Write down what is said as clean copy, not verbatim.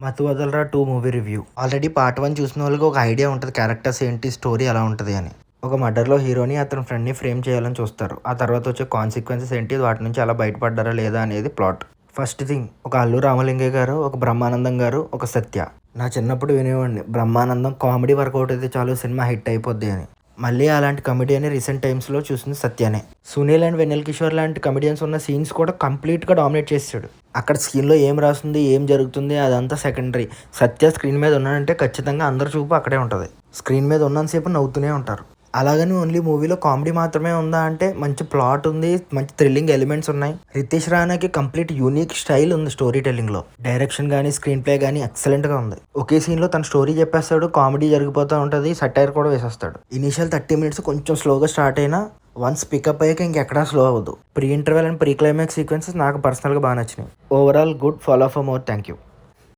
'మత్తు వదలరా 2' movie review. Already part 1 చూసిన వాళ్ళకి ఒక ఐడియా ఉంటది క్యారెక్టర్స్ ఏంటి, స్టోరీ ఎలా ఉంటది అని. ఒక మర్డర్‌లో హీరోని అతని ఫ్రెండ్‌ని ఫ్రేమ్ చేయాలని చూస్తారు. ఆ తర్వాత వచ్చే కాన్సిక్వెన్సెస్ ఏంటి, వాటి నుంచి ఎలా బయటపడ్డారా లేదా అనేది ప్లాట్. ఫస్ట్ థింగ్, ఒక అల్లు రామలింగయ్య గారు, ఒక బ్రహ్మానందం గారు, ఒక సత్య. నా చిన్నప్పుడు వినేవాడిని బ్రహ్మానందం కామెడీ వర్కౌట్ అయితే చాలు సినిమా హిట్ అయిపోద్ది అని. మళ్ళీ అలాంటి కమెడియన్ రీసెంట్ టైమ్స్‌లో చూసింది సత్యనే. సునీల్ అండ్ వెన్నెల కిషోర్ లాంటి కమెడియన్స్ ఉన్న సీన్స్ కూడా కంప్లీట్‌గా డామినేట్ చేసాడు. అక్కడ స్క్రీన్‌లో ఏం రాస్తుంది, ఏం జరుగుతుంది అదంతా సెకండరీ. సత్య స్క్రీన్ మీద ఉన్నాడంటే ఖచ్చితంగా అందరి చూపు అక్కడే ఉంటది. స్క్రీన్ మీద ఉన్నంత సేపు నవ్వుతూనే ఉంటారు. అలాగని ఓన్లీ మూవీలో కామెడీ మాత్రమే ఉందా అంటే మంచి ప్లాట్ ఉంది, మంచి థ్రిల్లింగ్ ఎలిమెంట్స్ ఉన్నాయి. రితేష్ రానాకి కంప్లీట్ యూనిక్ స్టైల్ ఉంది స్టోరీ టెల్లింగ్‌లో. డైరెక్షన్ కానీ, స్క్రీన్ ప్లే కానీ ఎక్సలెంట్‌గా ఉంది. ఒకే సీన్‌లో తన స్టోరీ చెప్పేస్తాడు, కామెడీ జరిగిపోతూ ఉంటుంది, సటైర్ కూడా వేసేస్తాడు. ఇనీషియల్ 30 మినిట్స్ కొంచెం స్లోగా స్టార్ట్ అయినా వన్స్ పికప్ అయ్యాక ఇంకెక్కడా స్లో అవ్వదు. Pre interval and pre climax sequences నాకు పర్సనల్‌గా బాగా నచ్చినాయి. Overall good, follow for more. Thank you.